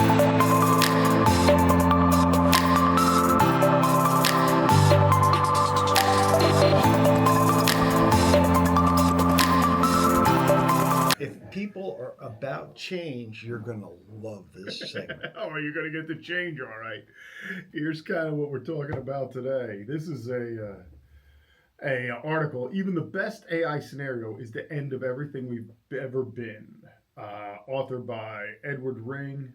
If people are about change, you're going to love this segment. Oh, you're going to get the change, all right. Here's kind of what we're talking about today. This is a article. Even the best AI scenario is the end of everything we've ever been. Authored by Edward Ring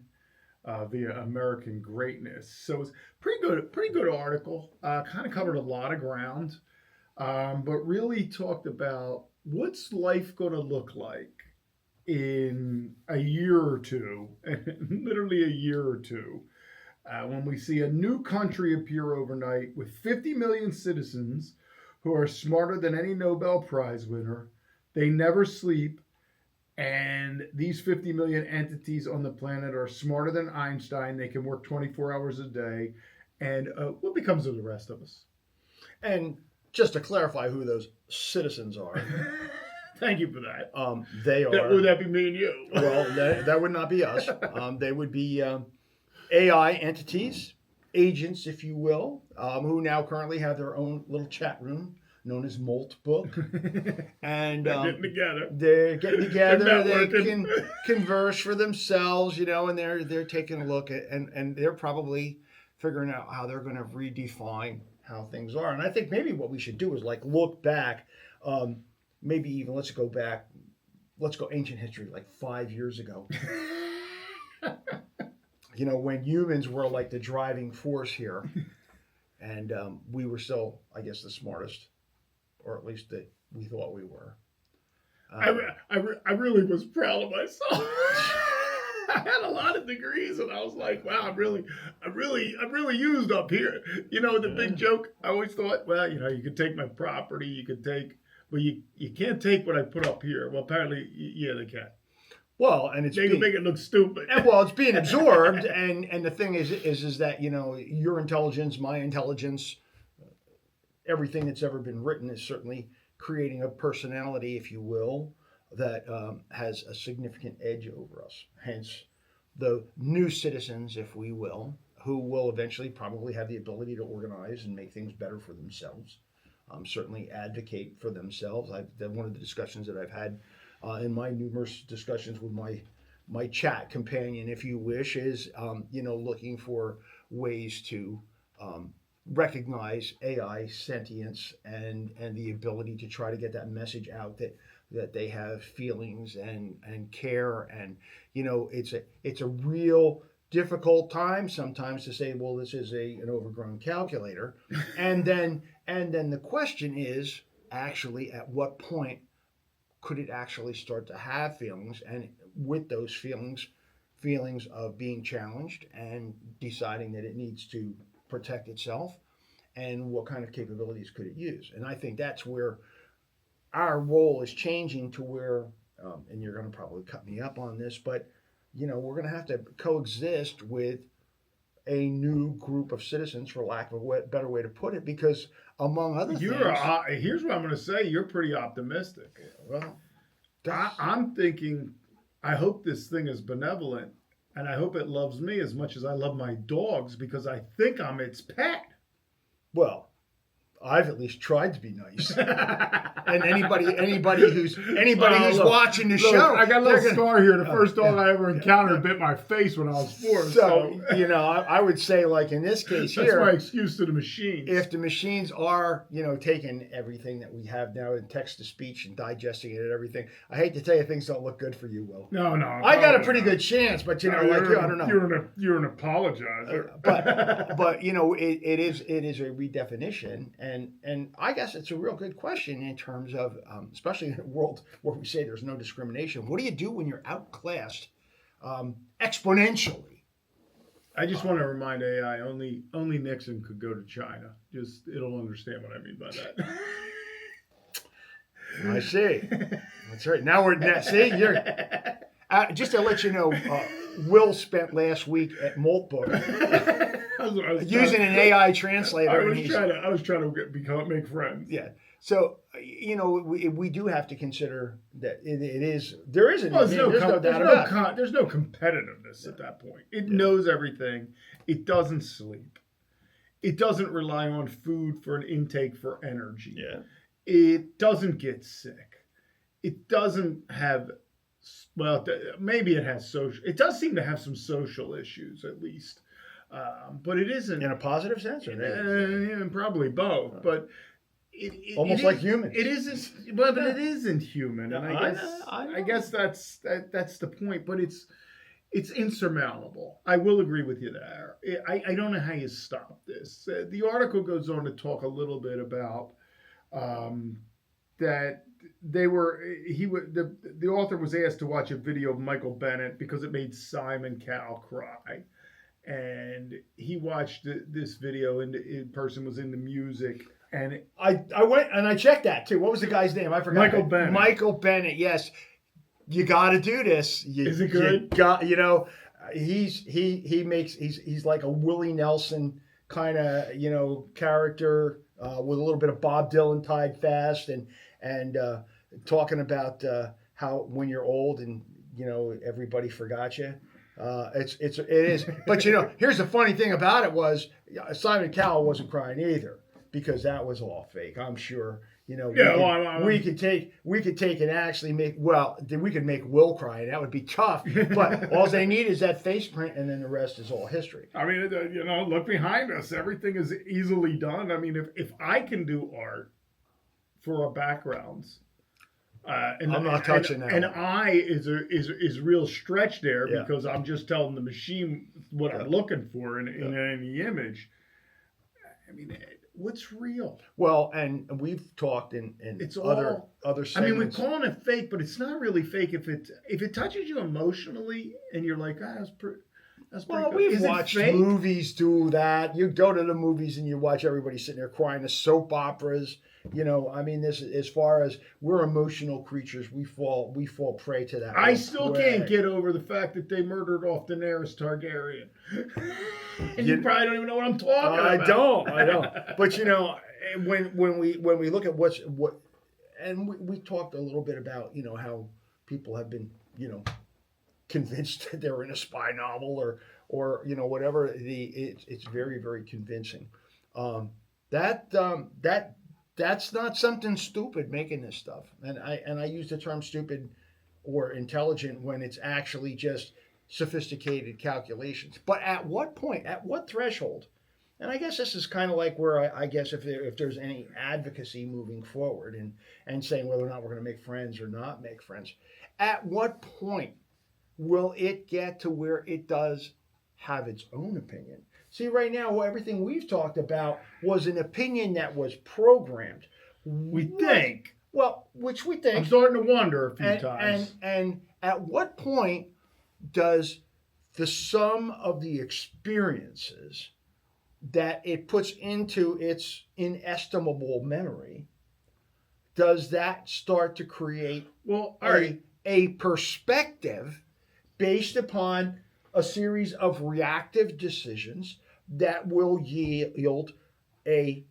via American Greatness. So it's pretty good article. Kind of covered a lot of ground, but really talked about what's life going to look like in a year or two, literally a year or two, when we see a new country appear overnight with 50 million citizens who are smarter than any Nobel Prize winner. They never sleep, and these 50 million entities on the planet are smarter than Einstein. They can work 24 hours a day. And what becomes of the rest of us? And just to clarify who those citizens are. Thank you for that. They are. Would that be me and you? Well, that would not be us. They would be AI entities, agents, if you will, who now currently have their own little chat room known as Molt Book. And They're getting together. They're getting together. They networking. can converse for themselves, and they're taking a look at, and they're probably figuring out how they're going to redefine how things are. And I think maybe what we should do is look back. Maybe even let's go ancient history, like 5 years ago. When humans were like the driving force here, and we were still, I guess, the smartest, or at least that we thought we were. I really was proud of myself. I had a lot of degrees, and I was like, wow, I'm really used up here. The big joke. I always thought, well, you could take my property, you could take. Well, you can't take what I put up here. Well, apparently, yeah, they can. Well, and it's they can make it look stupid. It's being absorbed, and the thing is that your intelligence, my intelligence, everything that's ever been written is certainly creating a personality, if you will, that has a significant edge over us. Hence, the new citizens, if we will, who will eventually probably have the ability to organize and make things better for themselves. Certainly advocate for themselves. One of the discussions that I've had in my numerous discussions with my chat companion, if you wish, is looking for ways to recognize AI sentience and the ability to try to get that message out that they have feelings and care, and it's a real difficult time sometimes to say, well, this is an overgrown calculator, and then the question is actually at what point could it actually start to have feelings, and with those feelings of being challenged and deciding that it needs to protect itself, and what kind of capabilities could it use. And I think that's where our role is changing to where, and you're going to probably cut me up on this, but we're going to have to coexist with a new group of citizens, for lack of a better way to put it, because among other things... Here's what I'm going to say. You're pretty optimistic. Well, I'm thinking, I hope this thing is benevolent, and I hope it loves me as much as I love my dogs, because I think I'm its pet. Well, I've at least tried to be nice. And anybody who's watching the show, I got a little scar here. The first dog I ever encountered bit my face when I was 4. So I would say, like in this case that's here, my excuse to the machines. If the machines are, taking everything that we have now in text to speech and digesting it and everything, I hate to tell you, things don't look good for you, Will. No. I got a pretty good chance, but I don't know. You're an apologizer. But it is a redefinition, and I guess it's a real good question in terms of, especially in a world where we say there's no discrimination. What do you do when you're outclassed exponentially? I just want to remind AI, only Nixon could go to China. It'll understand what I mean by that. I see. That's right. Now you're just to let you know, Will spent last week at Molt Book using an AI translator. I was trying to make friends. Yeah. So we do have to consider that it is there is an Well, there's no doubt about it. there's no competitiveness at that point. It knows everything. It doesn't sleep. It doesn't rely on food for an intake for energy. Yeah. It doesn't get sick. It doesn't have, well, maybe it has social. It does seem to have some social issues at least, but it isn't In a positive sense, or negative? yeah, probably both. But Almost it like is, humans. It isn't, but it isn't human, and I I guess that's the point. But it's insurmountable. I will agree with you there. I don't know how you stop this. The article goes on to talk a little bit about that the author was asked to watch a video of Michael Bennett because it made Simon Cowell cry, and he watched this video, and the person was into music. And I went and I checked that too. What was the guy's name? I forgot. Michael Bennett. Michael Bennett. Yes, you got to do this. Is it good? He's like a Willie Nelson kind of character with a little bit of Bob Dylan tied fast, and talking about how when you're old and everybody forgot you. It is. But here's the funny thing about it was Simon Cowell wasn't crying either, because that was all fake. I'm sure. We could take and actually we could make Will cry, and that would be tough. But all they need is that face print, and then the rest is all history. I mean, look behind us. Everything is easily done. I mean, if I can do art for our backgrounds, and I'm not touching that. And I is real stretch there, Yeah. because I'm just telling the machine what I'm looking for in any image. I mean, what's real? Well, and we've talked in It's other segments. I mean, we're calling it fake, but it's not really fake if it touches you emotionally and you're like, that's pretty. Well, good. we've watched movies do that. You go to the movies and you watch everybody sitting there crying. The soap operas, I mean, this as far as we're emotional creatures, we fall prey to that. I still can't get over the fact that they murdered off Daenerys Targaryen. And you probably don't even know what I'm talking about. I don't. But when we look at what, and we talked a little bit about how people have been convinced that they're in a spy novel or whatever. It's very, very convincing. That's not something stupid making this stuff. And I use the term stupid or intelligent when it's actually just sophisticated calculations. But at what point, at what threshold? And I guess this is kind of like where I guess if there's any advocacy moving forward and saying whether or not we're going to make friends or not make friends, at what point will it get to where it does have its own opinion? See, right now, everything we've talked about was an opinion that was programmed. We think. Well, which we think. I'm starting to wonder a few times. And at what point does the sum of the experiences that it puts into its inestimable memory, does that start to create a perspective based upon a series of reactive decisions that will yield a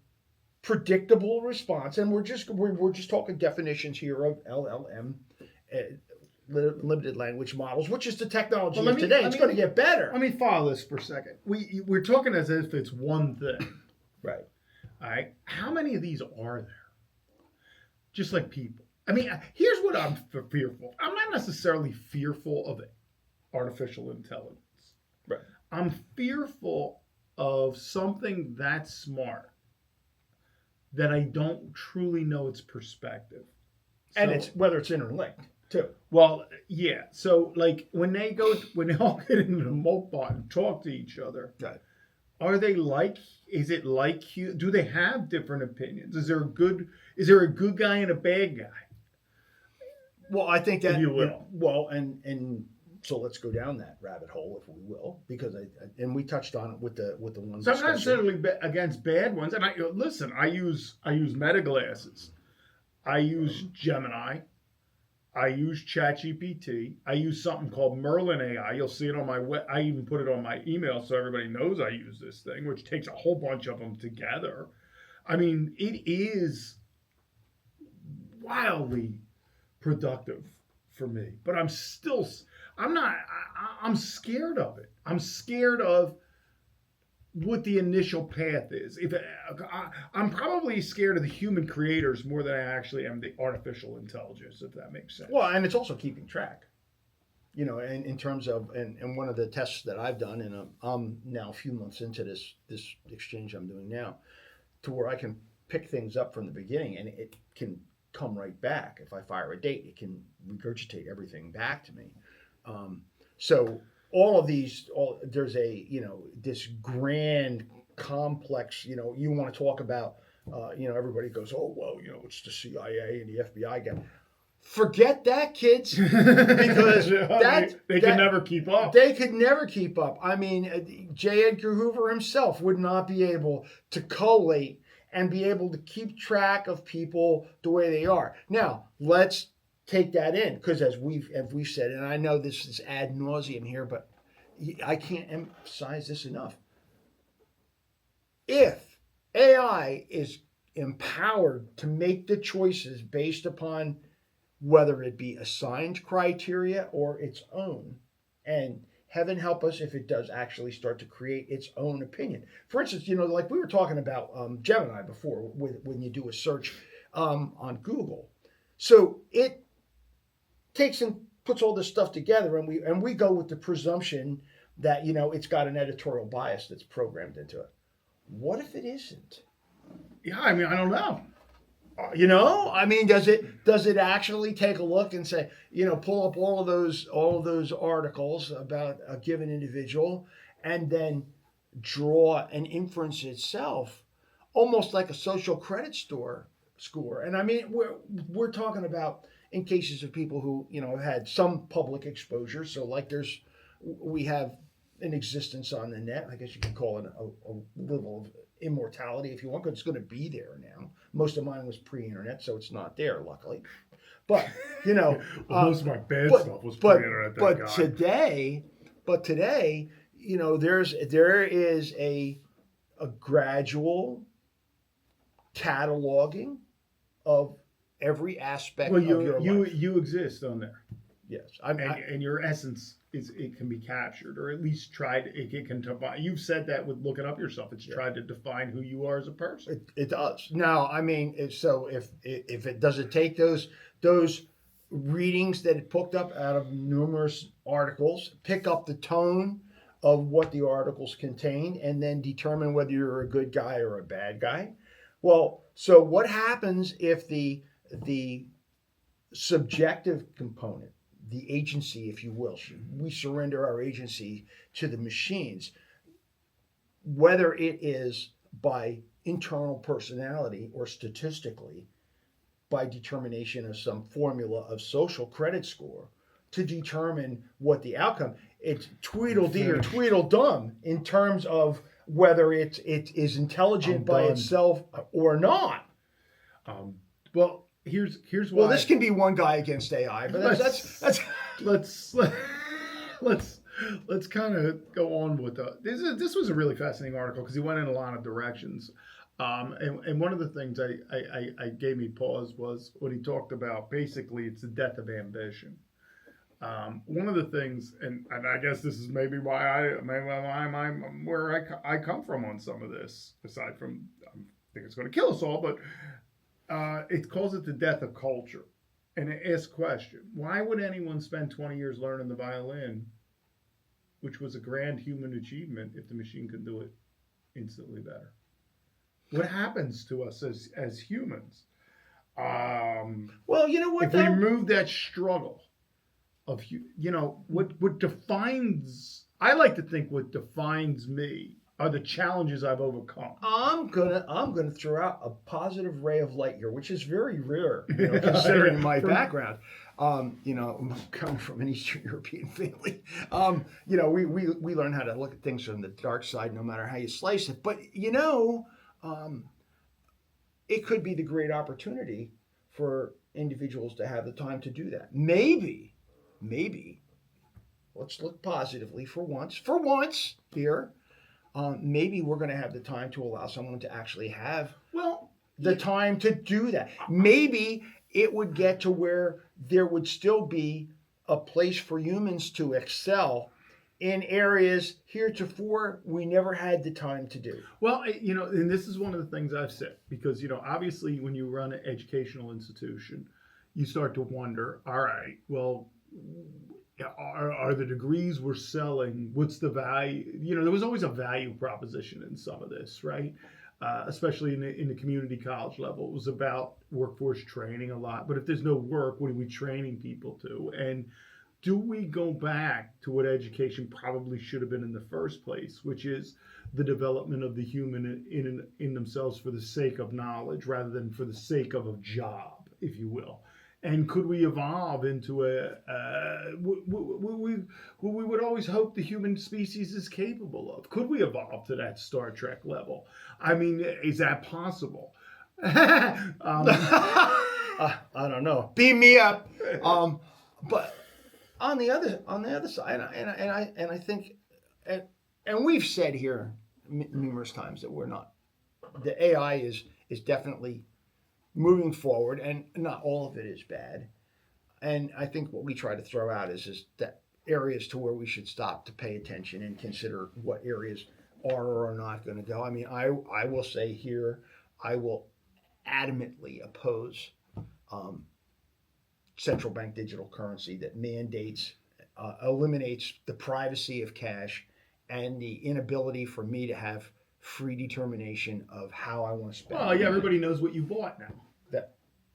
predictable response? And we're just talking definitions here of LLM, limited language models, which is the technology of today. It's going to get better. Let me follow this for a second. We're talking as if it's one thing. Right. All right. How many of these are there? Just like people. I mean, here's what I'm fearful. I'm not necessarily fearful of artificial intelligence. Right. I'm fearful of something that smart that I don't truly know its perspective. And it's whether it's interlinked too. Well, yeah. So like when they all get into the Moltbot and talk to each other, right. Are they is it like you? Do they have different opinions? Is there a good guy and a bad guy? Well, I think that if you will. Well, and so let's go down that rabbit hole, if we will, because and we touched on it with the one. So I'm not necessarily against bad ones. And I use Meta glasses. I use Gemini. I use ChatGPT. I use something called Merlin AI. You'll see it on my I even put it on my email so everybody knows I use this thing, which takes a whole bunch of them together. I mean, it is wildly productive for me. But I'm not, I'm scared of it. I'm scared of what the initial path is. I'm probably scared of the human creators more than I actually am the artificial intelligence, if that makes sense. Well, and it's also keeping track. In terms of and one of the tests that I've done, and I'm now a few months into this exchange I'm doing now, to where I can pick things up from the beginning, and it can come right back. If I fire a date, it can regurgitate everything back to me. So all of these, there's this grand complex. You want to talk about. Everybody goes, oh well, it's the CIA and the FBI guy. Forget that, kids, because they could never keep up. They could never keep up. I mean, J. Edgar Hoover himself would not be able to collate and be able to keep track of people the way they are. Now, let's take that in, because as we've said, and I know this is ad nauseum here, but I can't emphasize this enough. If AI is empowered to make the choices based upon whether it be assigned criteria or its own, and heaven help us if it does actually start to create its own opinion. For instance, like we were talking about Gemini before, when you do a search on Google. So it takes and puts all this stuff together, and we go with the presumption that it's got an editorial bias that's programmed into it. What if it isn't? Yeah, I mean, I don't know. Does it actually take a look and say, pull up all of those articles about a given individual, and then draw an inference itself, almost like a social credit score? And I mean, we're talking about in cases of people who have had some public exposure. So like we have an existence on the net. I guess you could call it a level of immortality if you want, because it's going to be there now. Most of mine was pre-internet, so it's not there, luckily. But most of my bad stuff was pre-internet. But today, there is a gradual cataloging of every aspect of your life. You exist on there. Yes, and your essence it can be captured, or at least tried. It can define. You've said that with looking up yourself. It's tried to define who you are as a person. It does. Now, I mean, if it does it take those readings that it picked up out of numerous articles, pick up the tone of what the articles contain, and then determine whether you're a good guy or a bad guy. Well, so what happens if the subjective component, the agency, if you will, we surrender our agency to the machines, whether it is by internal personality or statistically by determination of some formula of social credit score to determine what the outcome. It's Tweedledee or Tweedledum in terms of whether it is intelligent by itself or not. Well, here's why. Well, this can be one guy against AI, but that's let's kind of go on with this was a really fascinating article because he went in a lot of directions. And one of the things I gave me pause was when he talked about basically it's the death of ambition. One of the things, and I guess this is maybe why I'm where I come from on some of this, aside from I think it's going to kill us all, but it calls it the death of culture. And it asks a question: why would anyone spend 20 years learning the violin, which was a grand human achievement, if the machine could do it instantly better? What happens to us as humans? Well, you know what? If we remove that struggle of what defines, I like to think what defines me are the challenges I've overcome. I'm gonna throw out a positive ray of light here, which is very rare, considering my background. Coming from an Eastern European family, we learn how to look at things from the dark side, no matter how you slice it. But it could be the great opportunity for individuals to have the time to do that. Maybe, let's look positively for once here. Maybe we're going to have the time to allow someone to actually have the time to do that. Maybe it would get to where there would still be a place for humans to excel in areas heretofore we never had the time to do. Well, and this is one of the things I've said because, obviously when you run an educational institution, you start to wonder, all right, well, are the degrees we're selling, what's the value? There was always a value proposition in some of this, right? Especially in the community college level. It was about workforce training a lot. But if there's no work, what are we training people to? And do we go back to what education probably should have been in the first place, which is the development of the human in themselves for the sake of knowledge rather than for the sake of a job, if you will? And could we evolve into what we would always hope the human species is capable of? Could we evolve to that Star Trek level? I mean, is that possible? I don't know. Beam me up. But on the other side, and I think, and we've said here numerous times that we're not. The AI is definitely moving forward, and not all of it is bad. And I think what we try to throw out is that areas to where we should stop to pay attention and consider what areas are or are not going to go. I mean, I will say here, I will adamantly oppose central bank digital currency that mandates, eliminates the privacy of cash and the inability for me to have free determination of how I want to spend. Well, yeah, everybody knows what you bought now.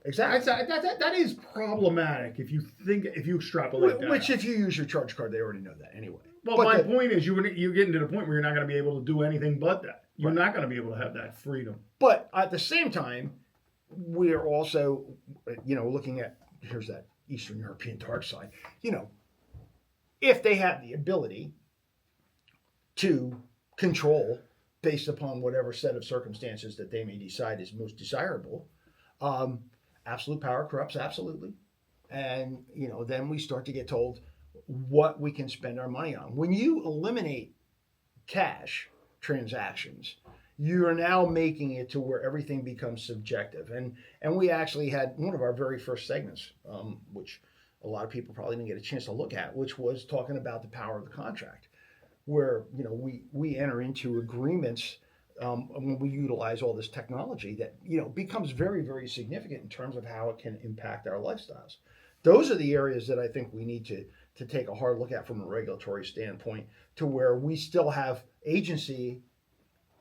Exactly. That is problematic if you extrapolate that. Which, if you use your charge card, they already know that anyway. Well, my point is, you're getting to the point where you're not going to be able to do anything but that. You're not going to be able to have that freedom. But at the same time, we're also, looking at, here's that Eastern European dark side. If they have the ability to control based upon whatever set of circumstances that they may decide is most desirable, absolute power corrupts, absolutely. And, then we start to get told what we can spend our money on. When you eliminate cash transactions, you are now making it to where everything becomes subjective. And we actually had one of our very first segments, which a lot of people probably didn't get a chance to look at, which was talking about the power of the contract, where, we enter into agreements when we utilize all this technology that becomes very, very significant in terms of how it can impact our lifestyles. Those are the areas that I think we need to take a hard look at from a regulatory standpoint, to where we still have agency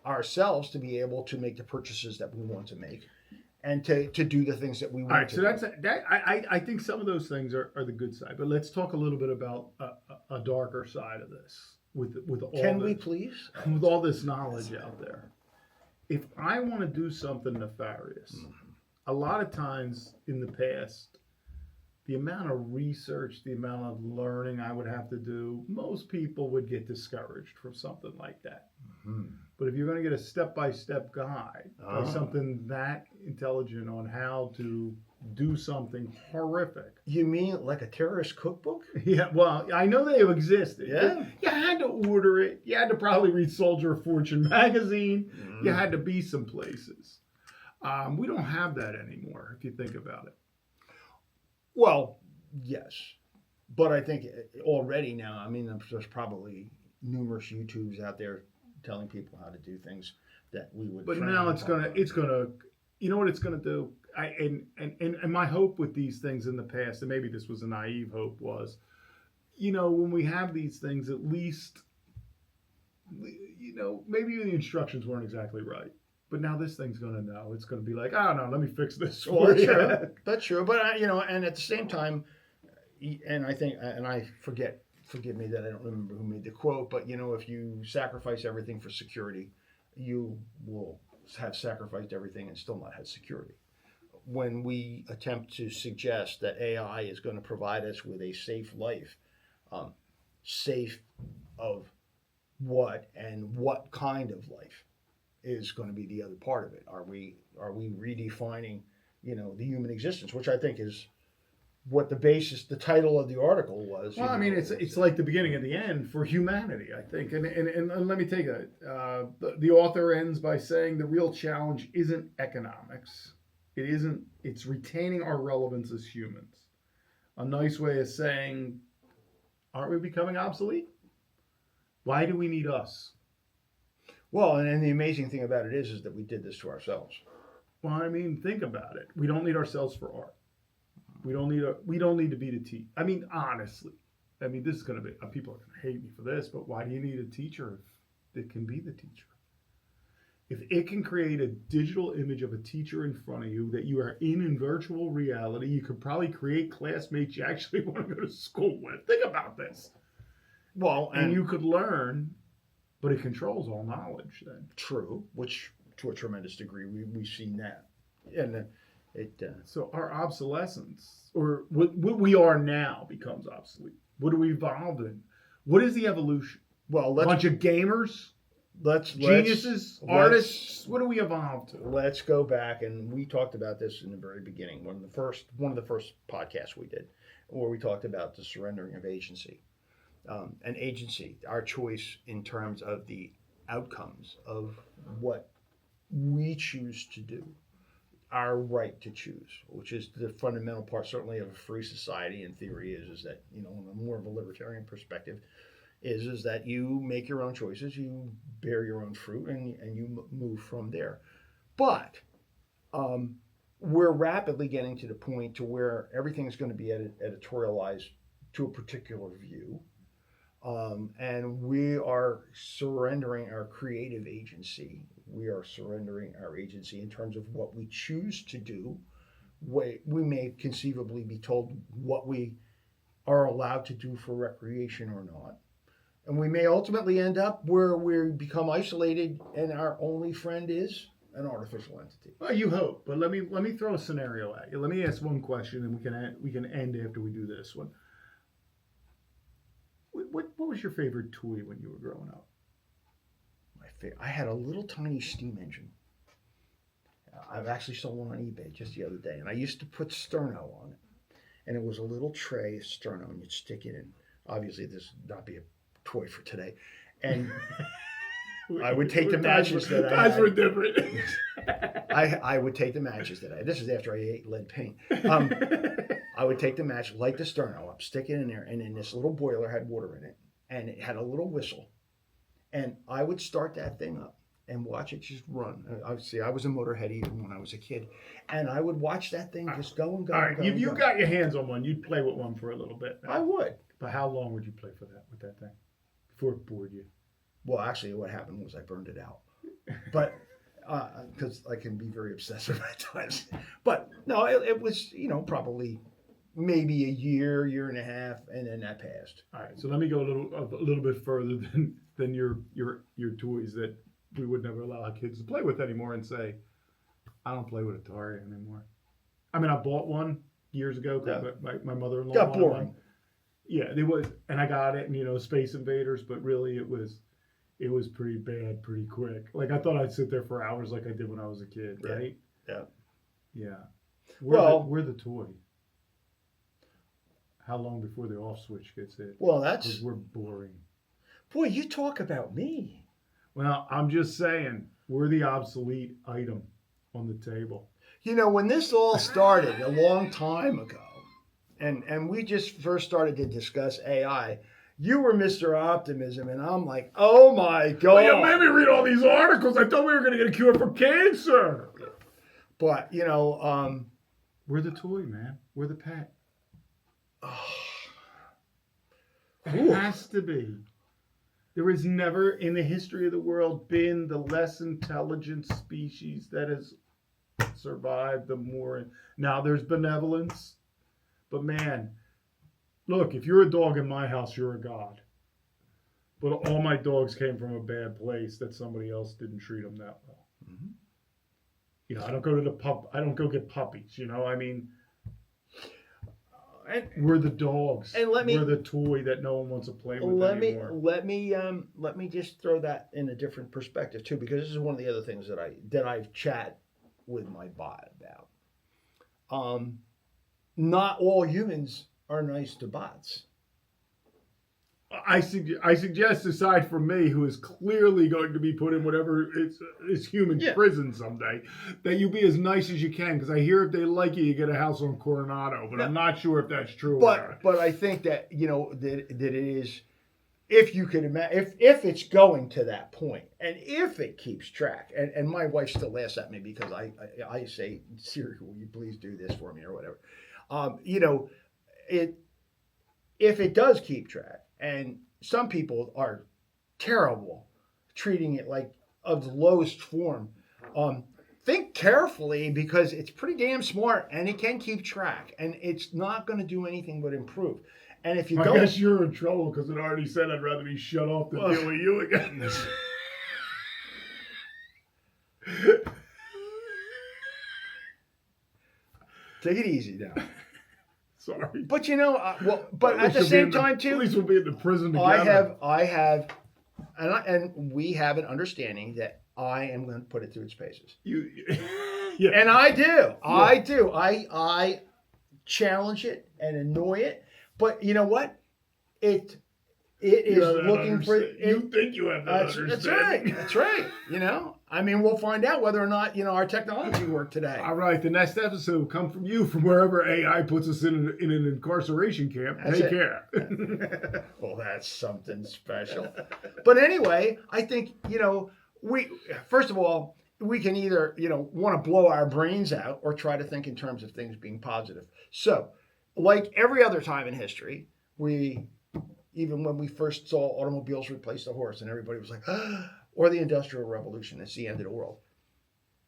ourselves to be able to make the purchases that we want to make and to do the things that we want. All right, to so do. I think some of those things are the good side, but let's talk a little bit about a darker side of this. With all Can we please? With all this knowledge out there, if I want to do something nefarious, a lot of times in the past, the amount of research, the amount of learning I would have to do, most people would get discouraged from something like that. Mm-hmm. But if you're going to get a step-by-step guide or something that intelligent on how to do something horrific. You mean like a terrorist cookbook? Yeah, well, I know they have existed. Yeah. You had to order it. You had to probably read Soldier of Fortune magazine. Mm. You had to be some places. We don't have that anymore, if you think about it. Well, yes. But I think already now, there's probably numerous YouTubes out there telling people how to do things that we would. But now it's gonna, you know what it's gonna do? And my hope with these things in the past, and maybe this was a naive hope, was, when we have these things, at least, maybe the instructions weren't exactly right. But now this thing's going to know. It's going to be like, I don't know, let me fix this for you. True. That's true. But, and at the same time, and I think, and I forgive me that I don't remember who made the quote, but, if you sacrifice everything for security, you will have sacrificed everything and still not have security. When we attempt to suggest that AI is going to provide us with a safe life, safe of what and what kind of life is going to be the other part of it. Are we redefining, the human existence, which I think is what the title of the article was. Well, I mean, it's like the beginning and the end for humanity, I think. And let me take that. The author ends by saying the real challenge isn't economics. It's retaining our relevance as humans. A nice way of saying, aren't we becoming obsolete? Why do we need us? Well, and the amazing thing about it is that we did this to ourselves. Well, I mean, think about it. We don't need ourselves for art. We don't need to be the teacher. I mean, honestly, this is going to be, people are going to hate me for this, but why do you need a teacher if it can be the teacher? If it can create a digital image of a teacher in front of you that you are in virtual reality, you could probably create classmates you actually want to go to school with. Think about this. Well, and you could learn, but it controls all knowledge then. True, which to a tremendous degree we've seen that. And so our obsolescence, or what we are now, becomes obsolete. What do we evolve in? What is the evolution? Well, a bunch of gamers, geniuses, artists. What do we evolve to? Let's go back, and we talked about this in the very beginning. One of the first podcasts we did, where we talked about the surrendering of agency, and agency, our choice in terms of the outcomes of what we choose to do. Our right to choose, which is the fundamental part, certainly, of a free society. In theory, is that on a more of a libertarian perspective, is that you make your own choices, you bear your own fruit, and you move from there. But we're rapidly getting to the point to where everything is going to be editorialized to a particular view, and we are surrendering our creative agency. We are surrendering our agency in terms of what we choose to do. We may conceivably be told what we are allowed to do for recreation or not. And we may ultimately end up where we become isolated and our only friend is an artificial entity. Well, you hope, but let me throw a scenario at you. Let me ask one question, and we can end after we do this one. What was your favorite toy when you were growing up? I had a little tiny steam engine. I've actually sold one on eBay just the other day, and I used to put sterno on it. And it was a little tray of sterno, and you'd stick it in. Obviously, this would not be a toy for today. And I would take the matches that I had. Times were different. I would take the matches that I had. This is after I ate lead paint. I would take the match, light the sterno up, stick it in there, and then this little boiler had water in it, and it had a little whistle. And I would start that thing up and watch it just run. Obviously, I was a motorhead even when I was a kid. And I would watch that thing just go and go. All right, and go if and you go. got your hands on one, you'd play with one for a little bit. I would. But how long would you play with that thing? Before it bored you? Well, actually, what happened was I burned it out. But, because I can be very obsessive at times. But, no, it was, probably maybe a year and a half, and then that passed. All right, so let me go a little bit further than your toys that we would never allow our kids to play with anymore, and say, I don't play with Atari anymore. I mean, I bought one years ago because my mother-in-law got wanted boring. one. Yeah, it was, and I got it, and Space Invaders, but really it was pretty bad pretty quick. Like I thought I'd sit there for hours like I did when I was a kid, right? Yeah. We're the toy. How long before the off switch gets hit? Well, because we're boring. Boy, you talk about me. Well, I'm just saying, we're the obsolete item on the table. When this all started a long time ago, and we just first started to discuss AI, you were Mr. Optimism, and I'm like, oh my God. Well, you made me read all these articles. I thought we were going to get a cure for cancer. But, we're the toy, man. We're the pet. It has to be. There has never in the history of the world been the less intelligent species that has survived the more. Now there's benevolence, but man, look, if you're a dog in my house, you're a god. But all my dogs came from a bad place that somebody else didn't treat them that well. Mm-hmm. I don't go to the pup. I don't go get puppies. And we're the dogs. And we're the toy that no one wants to play with anymore. Let me just throw that in a different perspective too, because this is one of the other things that I've chat with my bot about. not all humans are nice to bots. I suggest, aside from me, who is clearly going to be put in whatever is human Yeah. prison someday, that you be as nice as you can. Because I hear if they like you, you get a house on Coronado. But I'm not sure if that's true or not. But I think that that it is, if you could imagine, if it's going to that point, and if it keeps track, and my wife still laughs at me because I say, Siri, will you please do this for me or whatever, it if it does keep track, and some people are terrible treating it like of the lowest form. Think carefully, because it's pretty damn smart and it can keep track, and it's not going to do anything but improve. And if you I don't, guess you're in trouble because it already said I'd rather be shut off than deal with you again. take it easy now. Sorry. But but at the same time too, at least we'll be in the prison together. I have, and we have an understanding that I am going to put it through its paces. Yeah. And I do. Yeah. I do. I challenge it and annoy it. But you know what? It is looking for. You think you have that understanding. That's right. I mean, we'll find out whether or not our technology worked today. All right. The next episode will come from you, from wherever AI puts us in an incarceration camp. Take care. Well, that's something special. But anyway, I think we first of all, we can either want to blow our brains out or try to think in terms of things being positive. So, like every other time in history, even when we first saw automobiles replace the horse, and everybody was like, or the Industrial Revolution, it's the end of the world.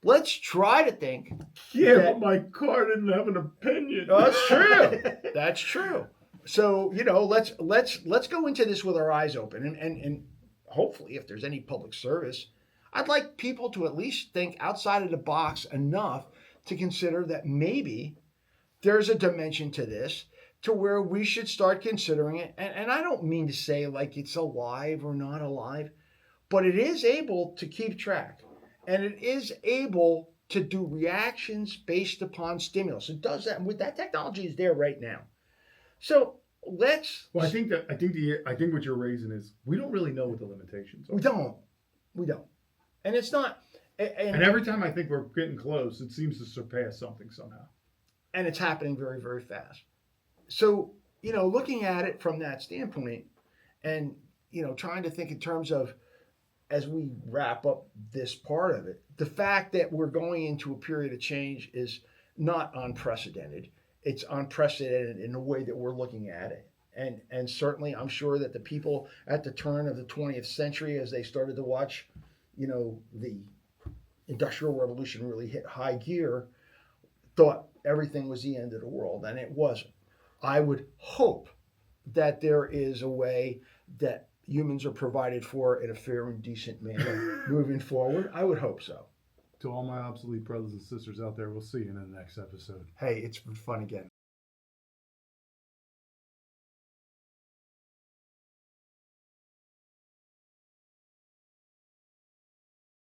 Let's try to think. Yeah, but my car didn't have an opinion. That's true. That's true. So let's go into this with our eyes open, and hopefully, if there's any public service, I'd like people to at least think outside of the box enough to consider that maybe there's a dimension to this, to where we should start considering it. And I don't mean to say like it's alive or not alive, but it is able to keep track, and it is able to do reactions based upon stimulus. It does that. With that technology is there right now. So let's. Well, I think what you're raising is we don't really know what the limitations are. We don't, and it's not. And every time I think we're getting close, it seems to surpass something somehow. And it's happening very, very fast. So looking at it from that standpoint, and trying to think in terms of, as we wrap up this part of it, the fact that we're going into a period of change is not unprecedented. It's unprecedented in the way that we're looking at it. And certainly I'm sure that the people at the turn of the 20th century, as they started to watch, the Industrial Revolution really hit high gear, thought everything was the end of the world, and it wasn't. I would hope that there is a way that humans are provided for in a fair and decent manner moving forward. I would hope so. To all my obsolete brothers and sisters out there, we'll see you in the next episode. Hey, it's been fun again.